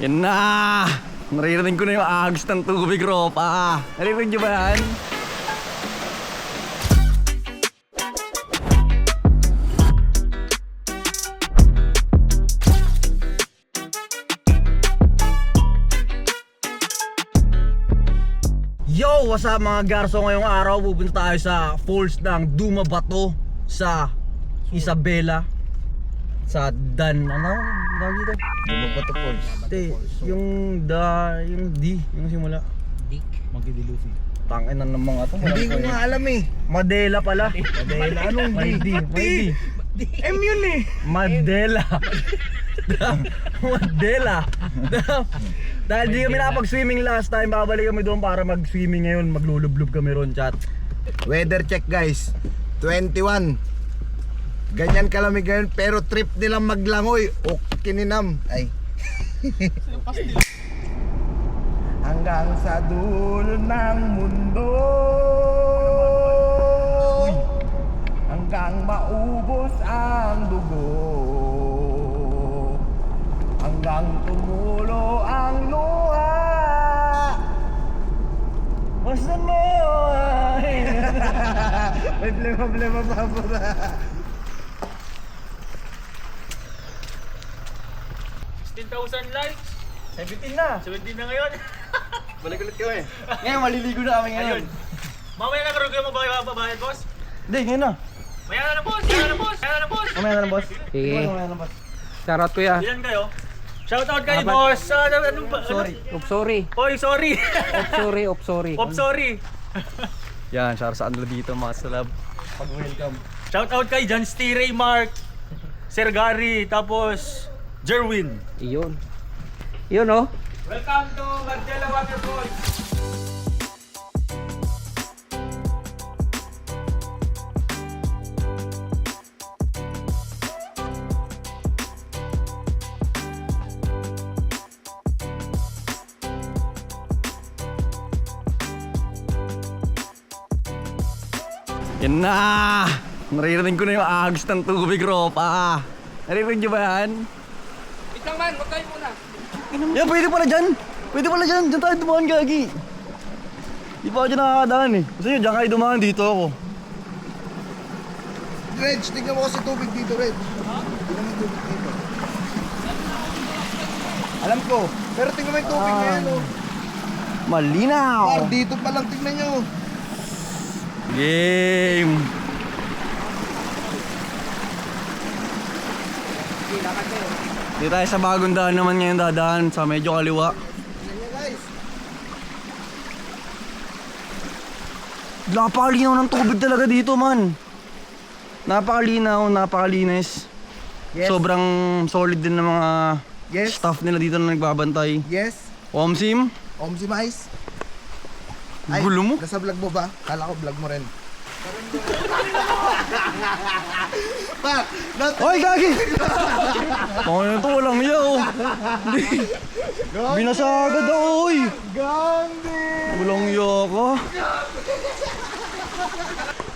Yan na! Naririnig ko na yung agos ng tubig, ropa. Naririnig nyo ba yan? Yo! What's up mga garso? Ngayong araw pupunta tayo sa falls ng Dumabato sa Isabela. Sa Dan, ano? Dito? Dumabato Falls. Hindi, yung D, yung simula. Dick. Magdidilusi. Tangin na ng mga to. Hindi ko nga alam eh. Madela pala. Madela, anong May D? May D. M yun eh. Madela. Madela. Dahil di kami nakapag-swimming last time, babalik kami doon para mag-swimming ngayon. Maglulublob kami ron, chat. Weather check guys. 21. Ganyan kalamig ngayon pero trip nilang maglangoy o kininam. Ay. Hanggang sa dulo ng mundo. Hanggang maubos ang dugo. Hanggang tumulo ang luha. Basta mo! May problema pa po na. 16,000 likes. 17 na! 17 na ngayon. Balik ulit kami. Ngayon, maliligo na kami ngayon. Ayun. Mamaya na karoon kayo mababayad, boss. Hindi, ngayon na. Maya na ng boss. Maya na ng boss. Maya na ng boss. Mamaya na ng boss. Sige. Mamaya na ng boss. Shoutout kuya. Ilan kayo? Shoutout kayo, Apat. boss. Anong ba? Sorry. Oops, sorry. Oy, sorry. Oops, sorry. Oops, sorry. Oops, sorry. Yan, shout sa kanila dito mga salab. Pag-welcome. Shoutout kay John Stire, Mark, Sir Gary, tapos Jerwin. Iyon. Iyon oh. Welcome to Marcela Waterfalls. Yan na! Naririnig ko na yung agos ng tubig, ropa. Naririnig nyo ba yan? Wait lang man, huwag tayo muna. Yan, pwede pala dyan! Pwede pala dyan! Dyan tayo dumaan, gagi! Di pa ako dyan nakakadaan eh. Gusto nyo, dyan kayo dumaan, dito ako. Reg, tingnan mo kasi tubig dito, Reg. Tingnan mo yung tubig dito. Alam ko, pero tingnan mo yung tubig ngayon, oh. Malinaw! Dito pa lang tingnan nyo. Game! Dito tayo sa bagong daan naman ngayon dadaan sa medyo kaliwa. Tingnan nyo, guys. Napakalinaw ng tubig talaga dito, man. Napakalinaw, napakalinis. Yes. Sobrang solid din ng mga Yes. staff nila dito na nagbabantay. Yes. Omsim, Om si Mais. gulo mo. Nasa vlog mo ba? Kala ko vlog mo rin. Pa, Hoy, gagi! Okay na to, walang iya, oh. Binasa agad ako, oy. Gandhi! Walang iya ka.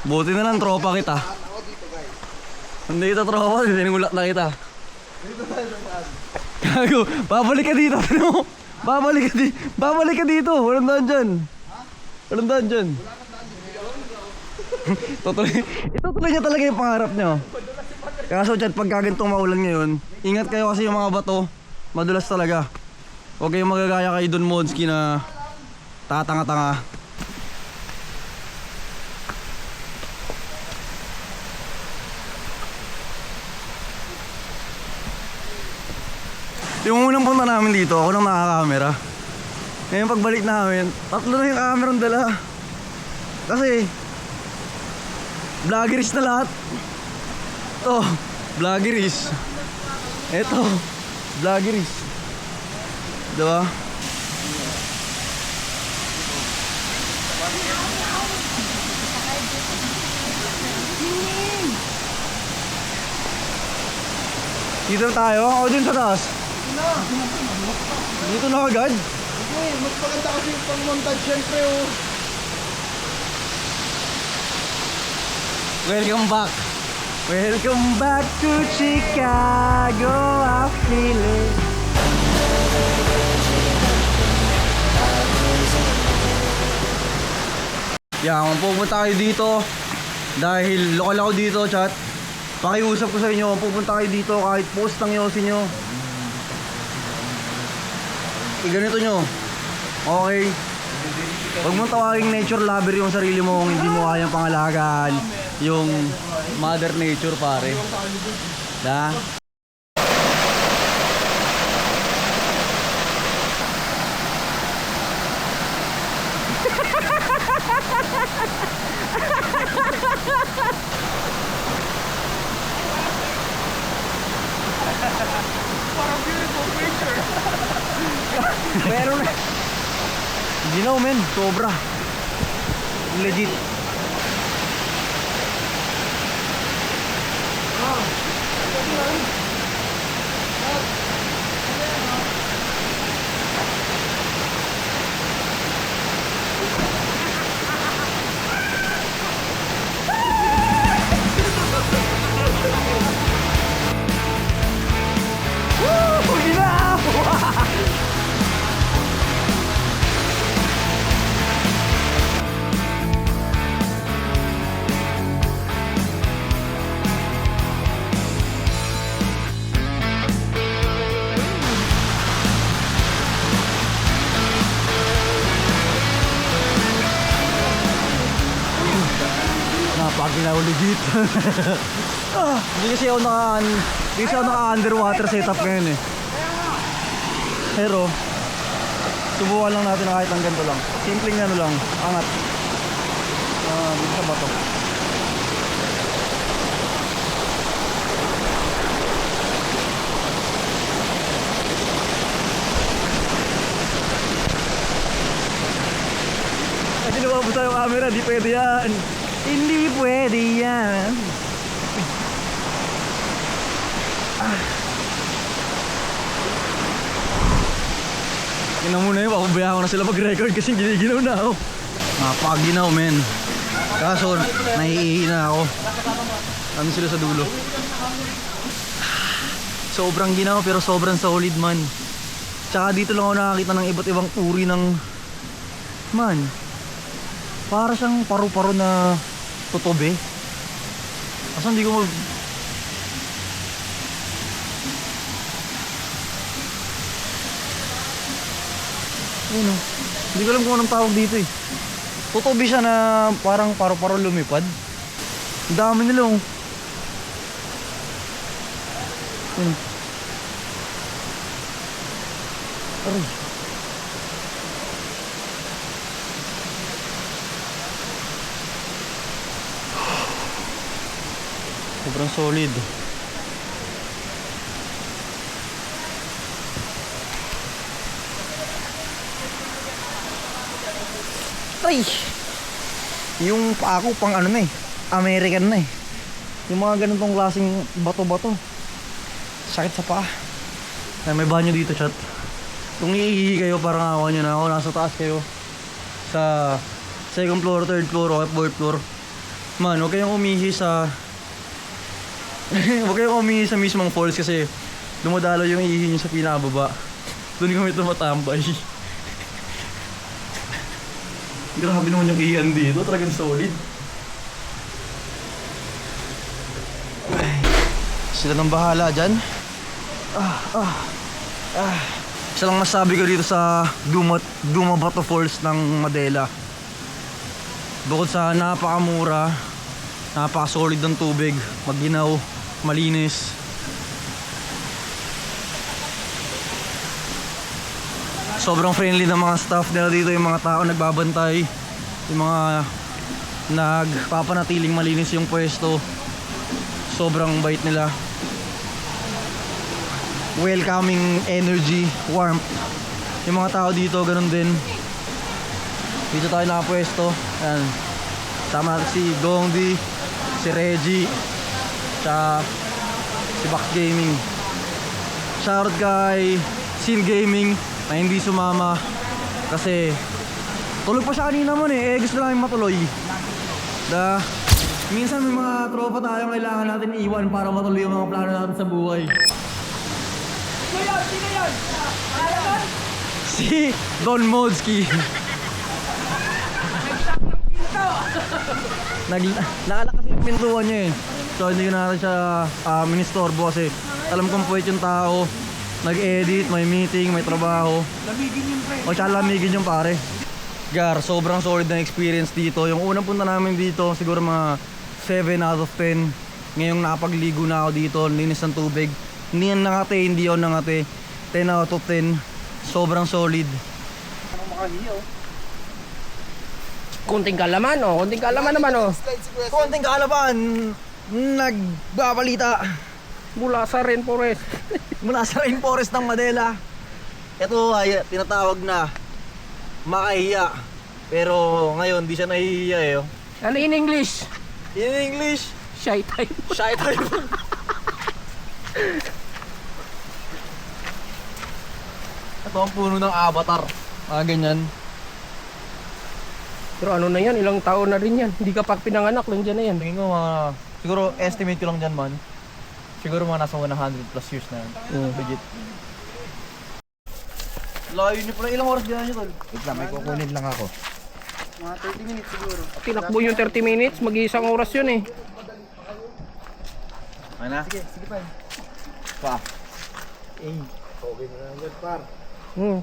Buti na lang, tropa kita. Ako dito, guys. Hindi kita tropa, sinulat na kita. Dito tayo sa saan? Gago, babalik ka dito, ano? Babalik ka dito, walang daan dyan. Walang daan dyan. Itutuloy niya talaga yung pangarap niyo. Kaso dyan, pag gagantong maulan ngayon, ingat kayo kasi yung mga bato, madulas talaga. Huwag kayong magagaya kay Don Modski na tatanga-tanga. Yung unang punta namin dito, ako nang nakakamera. Ngayon pagbalik namin, tatlo na yung kamerang dala. Kasi vloggeries na lahat. Ito, vloggeries. Ito, vloggeries. Diba? Dito na tayo? O din sa taas? Dito na agad? Okay, mas maganda kasi yung pang-montage syempre, oh. Welcome back. Welcome back to Chicago. I feel it. Yan, kung pupunta kayo dito, dahil lokal ako dito, chat, pakiusap ko sa inyo, kung pupunta kayo dito, kahit post ng yosin nyo, ganito nyo, okay? Huwag mong tawaging nature lover yung sarili mo kung hindi mo kayang pangalagaan yung mother nature, pare. Da? Meron na. Ginaw men, sobra. Legit. Woo! Ginaw! Napakinaw legit. Hindi kasi ako naka-underwater setup ngayon eh. Pero subukan lang natin na kahit ang ganito lang. Simpleng ano lang, angat. Dito sa bato. Kasi lumabas yung camera, di pwede yan. Hindi pwede yan. Tingnan mo na yun, papabayaan ko na sila mag-record kasi giniginaw na ako. Napakaginaw men. Kaso, naiihi na ako. Ano sila sa dulo? Sobrang ginaw pero sobrang solid man. Tsaka dito lang ako nakakita ng iba't ibang uri ng man. Para siyang paru-paro na tutobe. Kaso hindi ko Ano? Hindi ko alam kung anong tawag dito eh. Tutobe siya na parang paru-paro lumipad. Ang dami nila oh. Aray. Sobrang solid. Ay! Yung paa ko pang ano na eh, American na eh. Yung mga ganitong klaseng bato-bato. Sakit sa paa. Ay, may banyo dito, chat. Kung iihi kayo, parang awan nyo na ako. Nasa taas kayo. Sa second floor, third floor, o fourth floor. Man, huwag kayong umihi sa huwag kayong umihi sa mismong falls kasi dumadalo yung ihi nyo sa pinababa. Doon kami tumatambay. Grabe naman yung iyan dito, talagang solid. Ay, sila nang bahala dyan. Isa lang masabi ko dito sa Dumabato Falls ng Madela. Bukod sa napakamura, napaka-solid ng tubig, maginaw, malinis. Sobrang friendly ng mga staff nila dito, yung mga tao nagbabantay, yung mga nagpapanatiling malinis yung pwesto. Sobrang bait nila. Welcoming energy, warmth. Yung mga tao dito, ganun din. Dito tayo nakapwesto. Ayan. Tama natin si Gongdi, si Reggie, tsaka si Bax Gaming. Shoutout kay Sin Gaming na hindi sumama kasi tulog pa siya kanina mo eh gusto namin matuloy. Minsan may mga tropa tayo kailangan natin iwan para matuloy yung mga plano natin sa buhay. Sino yun? Si Don Modski. Nagsak ng pinto! Naalala kasi yung pintuan niya eh. So hindi ko na natin siya ministorbo kasi alam kong puwet yung tao. Nag-edit, may meeting, may trabaho. Lamigin yung pre. O tsaka lamigin yung pare. Gar, sobrang solid na experience dito. Yung unang punta namin dito, siguro mga 7 out of 10. Ngayong nakapagligo na ako dito, linis ng tubig. Hindi yan nangate, hindi ako nangate. 10 out of 10. Sobrang solid. Kunting kalaman, oh. Kunting kalaman naman, oh. Konting kaalaman, nagbabalita Mula sa Rainforest. mula sa rainforest ng Manila. Ito ay tinatawag na makahiya. Pero ngayon di siya nahihiya eh. Oh. Ano in English? In English, Shy type. shy type. Ito ang puno ng avatar. Ganyan. Pero ano na yan, ilang taon na rin yan. Hindi ka pa pinanganak, lang dyan na yan. Tingin ko mga, siguro estimate ko lang dyan man. Siguro mga nasa 100 plus years na yan. Legit. Layo niyo pala, ilang oras gano'n nyo tol? Wait lang, may kukunin lang ako. Tinakbo yung 30 minutes, mag-iisang oras yun eh. Ay na? Sige pa. Okay na lang yan, par.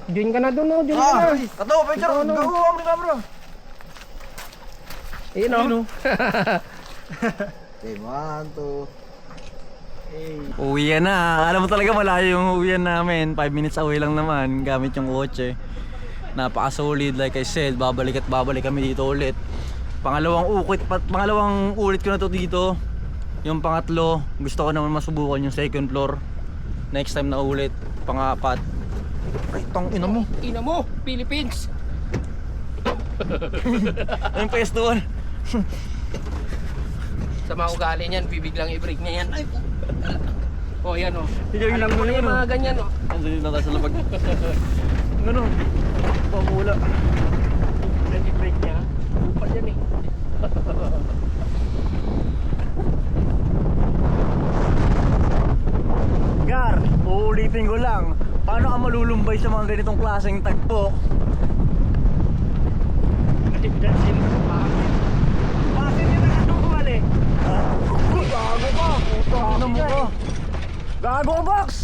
Join ka na doon, oh. Join ka na. Kato, picture! Go, go, camera! Ayun, oh. Okay, 1, 2. Uwian na. Alam mo talaga malayo yung uwian namin. 5 minutes away lang naman gamit yung kotse. Napaka-solid, like I said. Babalik at babalik kami dito ulit. Pangalawang ulit ko na to dito. Yung pangatlo, gusto ko naman masubukan yung second floor. Next time na ulit. Pangapat. Ay, tong ina mo. Ina mo, Philippines. Yung pestuan. Sa mga ugali niyan, bibiglang i-break niya yan. Ay, oh, yan, oh. Biglang Alam mo na yung ano? mga ganyan, oh. Andun na tayo sa labag. Ano? Pamula. I-break niya. Upal yan, eh. Gar, uulitin ko lang. Paano ka malulumbay sa mga ganitong klaseng tagpo? Bakit yun ang ano ko, Ale? Gago ka! Gago mo ka! Gago, Box!